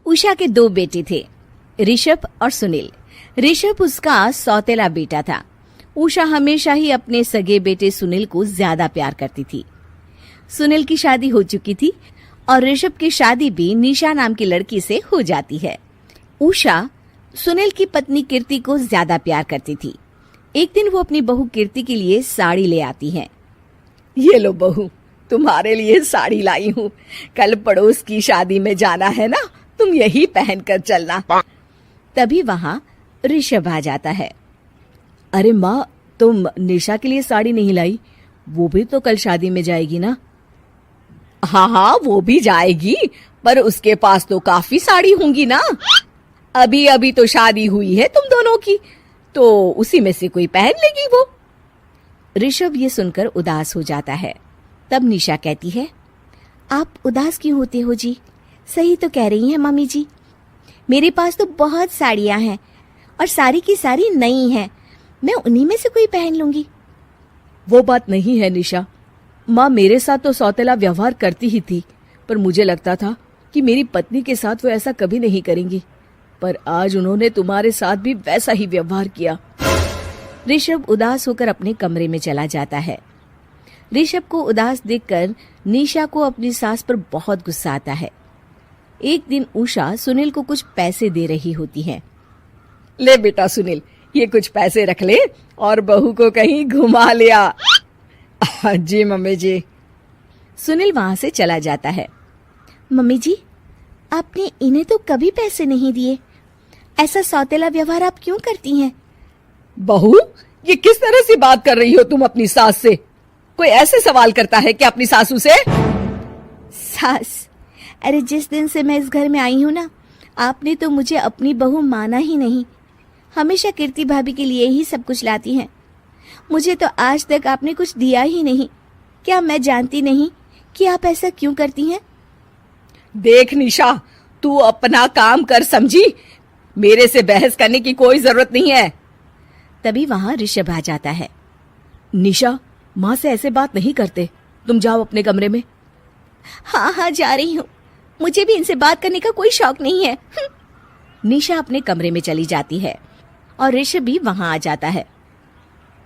उषा के 2 बेटे थे, ऋषभ और सुनील। ऋषभ उसका सौतेला बेटा था। उषा हमेशा ही अपने सगे बेटे सुनील को ज्यादा प्यार करती थी। सुनील की शादी हो चुकी थी और ऋषभ की शादी भी निशा नाम की लड़की से हो जाती है। उषा सुनील की पत्नी कीर्ति को ज्यादा प्यार करती थी। एक दिन वो अपनी बहू कीर्ति के लिए साड़ी ले आती है। ये लो बहू, तुम्हारे लिए साड़ी लाई हूँ। कल पड़ोस की शादी में जाना है ना, तुम यही पहन कर चलना। तभी वहाँ ऋषभ आ जाता है। अरे माँ, तुम निशा के लिए साड़ी नहीं लाई? वो भी तो कल शादी में जाएगी ना? हाँ, वो भी जाएगी, पर उसके पास तो काफी साड़ी होंगी ना। अभी अभी तो शादी हुई है तुम दोनों की, तो उसी में से कोई पहन लेगी वो। ऋषभ ये सुनकर उदास हो जाता है। तब निशा कहती है, आप उदास क्यों होते हो जी? सही तो कह रही हैं मम्मी जी। मेरे पास तो बहुत साड़ियां हैं और सारी की सारी नई हैं। मैं उन्हीं में से कोई पहन लूंगी। वो बात नहीं है निशा। माँ मेरे साथ तो सौतेला व्यवहार करती ही थी, पर मुझे लगता था कि मेरी पत्नी के साथ वो ऐसा कभी नहीं करेंगी, पर आज उन्होंने तुम्हारे साथ भी वैसा ही व्यवहार किया। ऋषभ उदास होकर अपने कमरे में चला जाता है। ऋषभ को उदास देखकर निशा को अपनी सास पर बहुत गुस्सा आता है। एक दिन उषा सुनील को कुछ पैसे दे रही होती है। ले बेटा सुनील, ये कुछ पैसे रख ले और बहू को कहीं घुमा लिया। जी मम्मी जी। सुनील वहां से चला जाता है। मम्मी जी, आपने इन्हें तो कभी पैसे नहीं दिए। ऐसा सौतेला व्यवहार आप क्यों करती हैं? बहू, ये किस तरह से बात कर रही हो तुम अपनी सास से? कोई ऐसे सवाल करता है कि अपनी सासू से? सास? अरे जिस दिन से मैं इस घर में आई हूँ ना, आपने तो मुझे अपनी बहू माना ही नहीं। हमेशा कीर्ति भाभी के लिए ही सब कुछ लाती हैं। मुझे तो आज तक आपने कुछ दिया ही नहीं। क्या मैं जानती नहीं कि आप ऐसा क्यों करती हैं? देख निशा, तू अपना काम कर समझी। मेरे से बहस करने की कोई जरूरत नहीं है। तभी वहां ऋषभ आ जाता है। निशा, माँ से ऐसे बात नहीं करते। तुम जाओ अपने कमरे में। हाँ, जा रही हूँ। मुझे भी इनसे बात करने का कोई शौक नहीं है। निशा अपने कमरे में चली जाती है और ऋषभ भी वहां आ जाता है।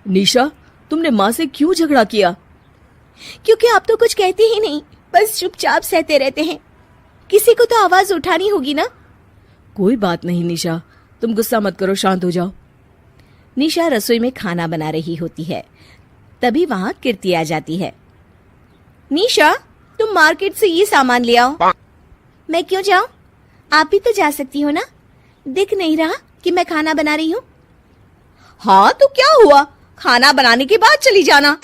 निशा, तुमने माँ से क्यों झगड़ा किया? क्योंकि आप तो कुछ कहते ही नहीं, बस चुपचाप सहते रहते हैं। किसी को तो आवाज उठानी होगी ना। कोई बात नहीं निशा, तुम गुस्सा मत करो, शांत हो जाओ। निशा रसोई में खाना बना रही होती है। तभी वहां कीर्ति आ जाती है। निशा, तुम मार्केट से ये सामान ले आओ। मैं क्यों जाऊं? आप भी तो जा सकती हो ना। दिख नहीं रहा कि मैं खाना बना रही हूँ? हाँ तो क्या हुआ, खाना बनाने के बाद चली जाना।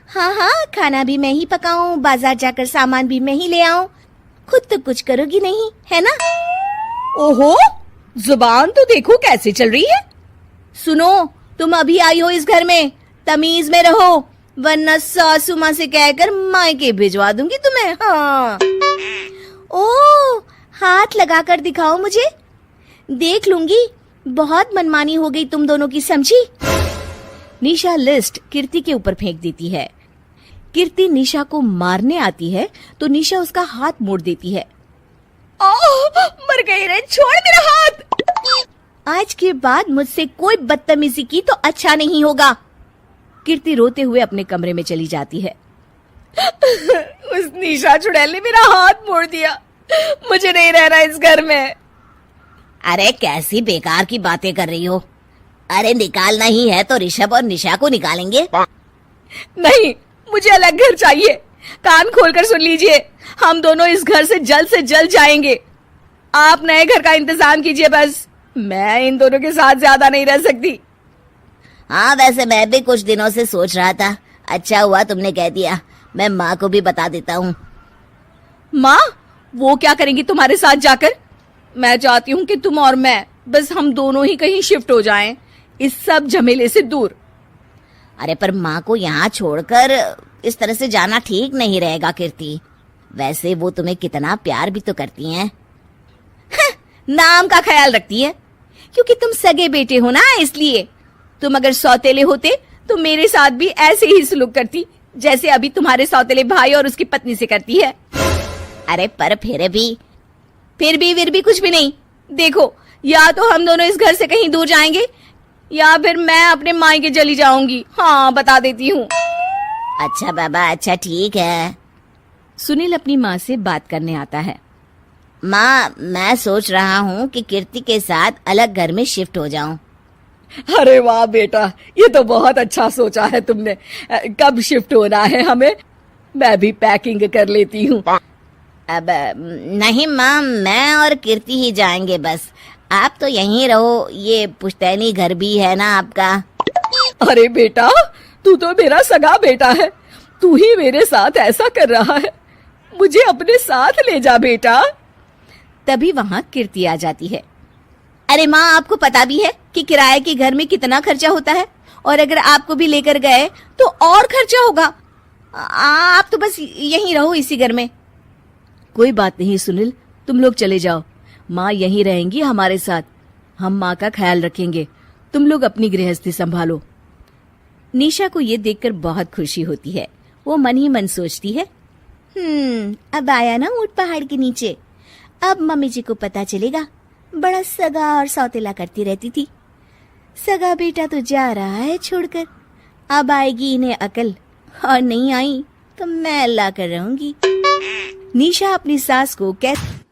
हाँ, खाना भी मैं ही पकाऊं, बाजार जाकर सामान भी मैं ही ले आऊं। खुद तो कुछ करोगी नहीं, है ना? ओहो, जुबान तो देखो कैसे चल रही है। सुनो, तुम अभी आई हो इस घर में, तमीज में रहो, वरना सासू माँ से कहकर मायके भिजवा दूंगी तुम्हें। हाँ। ओह, हाथ लगाकर दिखाओ मुझे, देख लूंगी। बहुत मनमानी हो गई तुम दोनों की, समझी? निशा लिस्ट कीर्ति के ऊपर फेंक देती है। कीर्ति निशा को मारने आती है तो निशा उसका हाथ मोड़ देती है। मर गई रे, छोड़ मेरा हाथ। आज के बाद मुझसे कोई बदतमीजी की तो अच्छा नहीं होगा। कीर्ति रोते हुए अपने कमरे में चली जाती है। उस निशा चुड़ैल ने मेरा हाथ मोड़ दिया। मुझे नहीं रहना इस घर में। अरे कैसी बेकार की बातें कर रही हो। अरे निकालना ही है तो ऋषभ और निशा को निकालेंगे। नहीं, मुझे अलग घर चाहिए। कान खोलकर सुन लीजिए, हम दोनों इस घर से जल्द जाएंगे। आप नए घर का इंतजाम कीजिए बस। मैं इन दोनों के साथ ज्यादा नहीं रह सकती। हाँ, वैसे मैं भी कुछ दिनों से सोच रहा था। अच्छा हुआ तुमने कह दिया, मैं माँ को भी बता देता हूँ। माँ, वो क्या करेंगी तुम्हारे साथ जाकर? मैं चाहती हूँ कि तुम और मैं, बस हम दोनों ही कहीं शिफ्ट हो जाएं, इस सब झमेले से दूर। अरे पर माँ को यहाँ छोड़कर इस तरह से जाना ठीक नहीं रहेगा कीर्ति। वैसे वो तुम्हें कितना प्यार भी तो करती हैं। नाम का ख्याल रखती है, क्योंकि तुम सगे बेटे हो ना, इसलिए। तुम अगर सौतेले होते तो मेरे साथ भी ऐसे ही सलूक करती जैसे अभी तुम्हारे सौतेले भाई और उसकी पत्नी से करती है। अरे पर फिर भी फिर भी कुछ भी नहीं। देखो, या तो हम दोनों इस घर से कहीं दूर जाएंगे या फिर मैं अपने मायके चली जाऊंगी। हाँ, बता देती हूँ। अच्छा बाबा, अच्छा ठीक है। सुनील अपनी माँ से बात करने आता है। माँ, मैं सोच रहा हूँ कि कीर्ति के साथ अलग घर में शिफ्ट हो जाऊं। अरे वाह बेटा, ये तो बहुत अच्छा सोचा है तुमने। कब शिफ्ट होना है हमें? मैं भी पैकिंग कर लेती हूँ। अब नहीं माँ, मैं और कीर्ति ही जाएंगे बस। आप तो यहीं रहो, ये पुश्तैनी घर भी है ना आपका। अरे बेटा, तू तो मेरा सगा बेटा है, तू ही मेरे साथ ऐसा कर रहा है। मुझे अपने साथ ले जा बेटा। तभी वहाँ कीर्ति आ जाती है। अरे माँ, आपको पता भी है कि किराए के घर में कितना खर्चा होता है, और अगर आपको भी लेकर गए तो और खर्चा होगा। आप तो बस यहीं रहो इसी घर में। कोई बात नहीं सुनील, तुम लोग चले जाओ। माँ यहीं रहेंगी हमारे साथ। हम माँ का ख्याल रखेंगे, तुम लोग अपनी गृहस्थी संभालो। निशा को ये देखकर बहुत खुशी होती है। वो मन ही मन सोचती है, अब आया ना ऊंट पहाड़ के नीचे। अब मम्मी जी को पता चलेगा, बड़ा सगा और सौतेला करती रहती थी। सगा बेटा तो जा रहा है छोड़कर, अब आएगी इन्हें अकल, और नहीं आई तो मैं अल्लाह कर रहूंगी। निशा अपनी सास को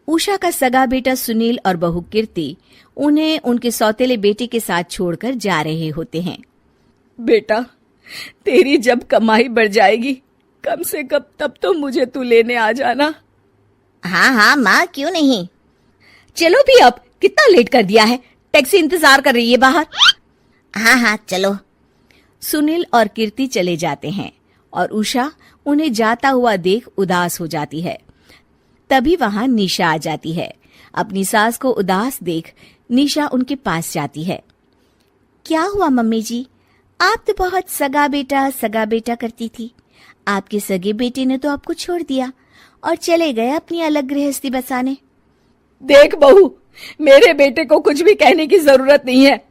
उषा का सगा बेटा सुनील और बहू कीर्ति उन्हें उनके सौतेले बेटे के साथ छोड़कर जा रहे होते हैं। बेटा, तेरी जब कमाई बढ़ जाएगी, कम से कम तब तो मुझे तू लेने आ जाना। हाँ हाँ माँ, क्यों नहीं। चलो भी, अब कितना लेट कर दिया है, टैक्सी इंतजार कर रही है बाहर। हाँ हाँ चलो। सुनील और कीर्ति चले जाते हैं और उषा उन्हें जाता हुआ देख उदास हो जाती है। तभी वहां निशा आ जाती है। अपनी सास को उदास देख निशा उनके पास जाती है। क्या हुआ मम्मी जी, आप तो बहुत सगा बेटा करती थी। आपके सगे बेटे ने तो आपको छोड़ दिया और चले गए अपनी अलग गृहस्थी बसाने। देख बहू, मेरे बेटे को कुछ भी कहने की जरूरत नहीं है।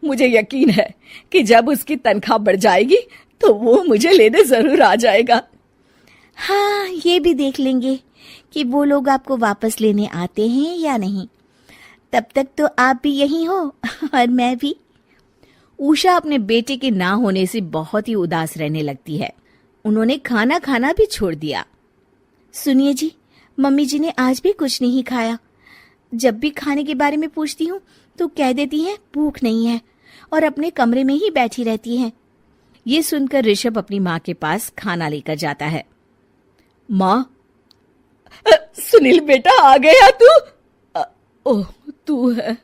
मुझे यकीन है कि जब उसकी तनख्वाह बढ़ जाएगी तो वो मुझे लेने जरूर आ जाएगा। हाँ, ये भी देख लेंगे कि वो लोग आपको वापस लेने आते हैं या नहीं। तब तक तो आप भी यहीं हो और मैं भी। उषा अपने बेटे के ना होने से बहुत ही उदास रहने लगती है। उन्होंने खाना खाना भी छोड़ दिया। सुनिए जी, मम्मी जी ने आज भी कुछ नहीं खाया। जब भी खाने के बारे में पूछती हूँ तो कह देती हैं भूख नहीं है, और अपने कमरे में ही बैठी रहती हैं। ये सुनकर ऋषभ अपनी माँ के पास खाना लेकर जाता है। माँ, सुनील बेटा आ गया तू? ओह, तू है।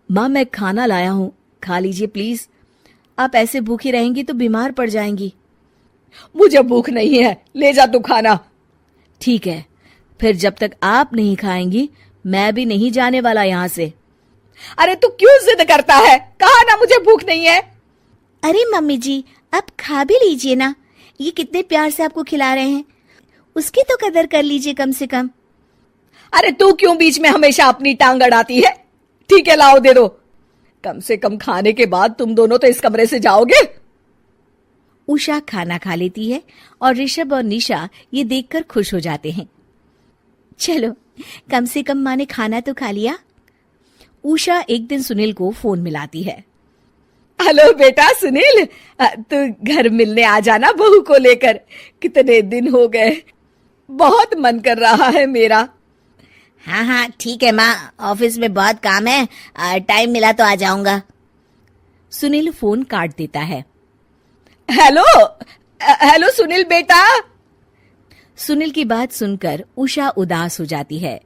माँ, मैं खाना लाया हूँ, खा लीजिए प्लीज। आप ऐसे भूखी रहेंगी तो बीमार पड़ जाएंगी। मुझे भूख नहीं है, ले जा तू खाना। ठीक है, फिर जब तक आप नहीं खाएंगी मैं भी नहीं जाने वाला यहाँ से। अरे तू क्यों जिद करता है? कहा ना मुझे भूख नहीं है। अरे मम्मी जी, आप खा भी लीजिए ना, ये कितने प्यार से आपको खिला रहे हैं, उसकी तो कदर कर लीजिए कम से कम। अरे तू क्यों बीच में हमेशा अपनी टांग अड़ाती है? ठीक है, लाओ दे दो। कम से कम खाने के बाद तुम दोनों तो इस कमरे से जाओगे। उषा खाना खा लेती है और ऋषभ और निशा ये देखकर खुश हो जाते हैं। चलो, कम से कम माँ ने खाना तो खा लिया। उषा एक दिन सुनील को फोन मिलाती है। हेलो बेटा सुनील, तू घर मिलने आ जाना बहू को लेकर। कितने दिन हो गए, बहुत मन कर रहा है मेरा। हाँ हाँ ठीक है माँ, ऑफिस में बहुत काम है, टाइम मिला तो आ जाऊंगा। सुनील फोन काट देता है। हेलो सुनील बेटा। सुनील की बात सुनकर उषा उदास हो जाती है।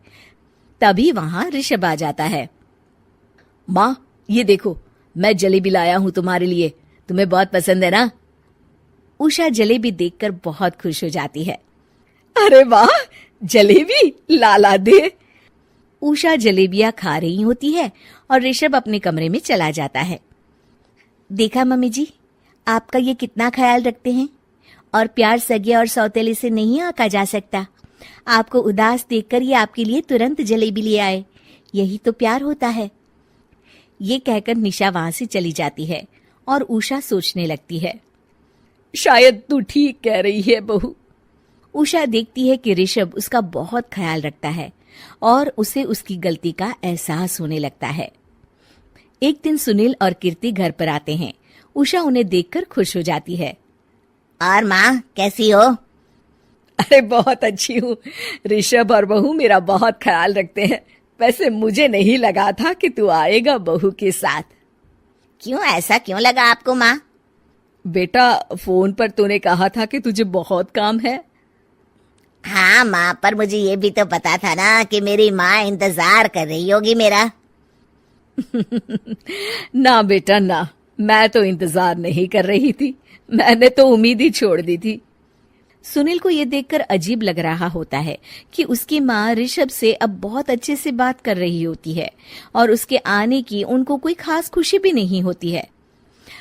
तभी वहां ऋषभ आ जाता है। माँ, ये देखो, मैं जलेबी लाया हूँ तुम्हारे लिए, तुम्हें बहुत पसंद है ना? उषा जलेबी देखकर बहुत खुश हो जाती है। अरे वाह, जलेबी ला दे। उषा जलेबियां खा रही होती है और ऋषभ अपने कमरे में चला जाता है। देखा मम्मी जी, आपका ये कितना ख्याल रखते हैं, और प्यार सगे और सौतेले से नहीं आका जा सकता। आपको उदास देखकर ये आपके लिए तुरंत जलेबी ले आए, यही तो प्यार होता है। ये कहकर निशा वहां से चली जाती है और उषा सोचने लगती है, शायद तू ठीक कह रही है बहू। उषा देखती है कि ऋषभ उसका बहुत ख्याल रखता है और उसे उसकी गलती का एहसास होने लगता है। एक दिन सुनील और कीर्ति घर पर आते हैं। उषा उन्हें देखकर खुश हो जाती है। और माँ कैसी हो? अरे बहुत अच्छी हूँ। ऋषभ और बहू मेरा बहुत ख्याल रखते हैं। वैसे मुझे नहीं लगा था कि तू आएगा बहू के साथ। क्यों, ऐसा क्यों लगा आपको माँ? बेटा, फोन पर तूने कहा था कि तुझे बहुत काम है। हाँ माँ, पर मुझे ये भी तो पता था ना कि मेरी माँ इंतजार कर रही होगी मेरा। ना बेटा ना, मैं तो इंतजार नहीं कर रही थी। मैंने तो उम्मीद ही छोड़ दी थी। सुनील को यह देखकर अजीब लग रहा होता है कि उसकी माँ ऋषभ से अब बहुत अच्छे से बात कर रही होती है और उसके आने की उनको कोई खास खुशी भी नहीं होती है।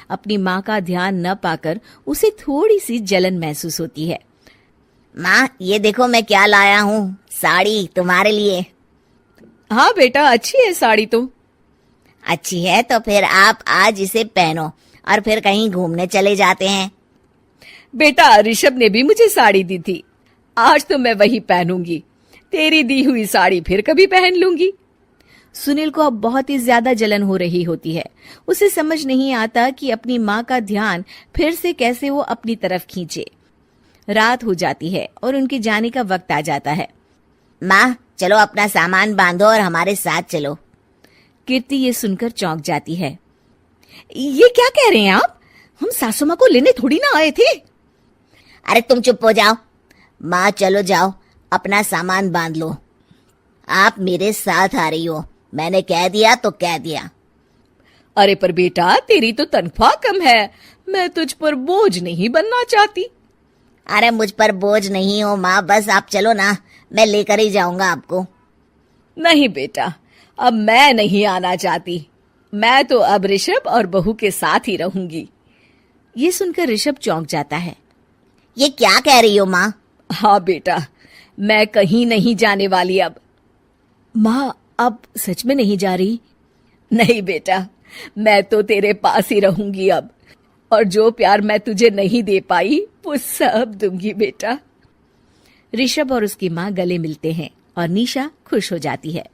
अपनी माँ का ध्यान न पाकर उसे थोड़ी सी जलन महसूस होती है। माँ ये देखो मैं क्या लाया हूँ, साड़ी तुम्हारे लिए। हाँ बेटा, अच्छी है साड़ी तो। अच्छी है तो फिर आप आज इसे पहनो और फिर कहीं घूमने चले जाते हैं। बेटा, ऋषभ ने भी मुझे साड़ी दी थी। आज तो मैं वही पहनूंगी। तेरी दी हुई साड़ी फिर कभी पहन लूंगी। सुनील को अब बहुत ही ज्यादा जलन हो रही होती है। उसे समझ नहीं आता कि अपनी माँ का ध्यान फिर से कैसे वो अपनी तरफ खींचे। रात हो जाती है और उनके जाने का वक्त आ जाता है। माँ चलो अपना सामान बांधो और हमारे साथ चलो। कीर्ति ये सुनकर चौंक जाती है। ये क्या कह रहे हैं आप? हम सासू माँ को लेने थोड़ी ना आए थे। अरे तुम चुप हो जाओ। माँ चलो जाओ, अपना सामान बांध लो। आप मेरे साथ आ रही हो, मैंने कह दिया तो कह दिया। अरे पर बेटा, तेरी तो तनख्वाह कम है। मैं तुझ पर बोझ नहीं बनना चाहती। अरे मुझ पर बोझ नहीं हो माँ, बस आप चलो ना, मैं लेकर ही जाऊंगा आपको। नहीं बेटा, अब मैं नहीं आना चाहती। मैं तो अब ऋषभ और बहू के साथ ही रहूंगी। ये सुनकर ऋषभ चौंक जाता है। ये क्या कह रही हो माँ? हाँ बेटा, मैं कहीं नहीं जाने वाली अब। माँ, अब सच में नहीं जा रही? नहीं बेटा, मैं तो तेरे पास ही रहूंगी अब। और जो प्यार मैं तुझे नहीं दे पाई वो सब दूंगी बेटा। ऋषभ और उसकी माँ गले मिलते हैं और निशा खुश हो जाती है।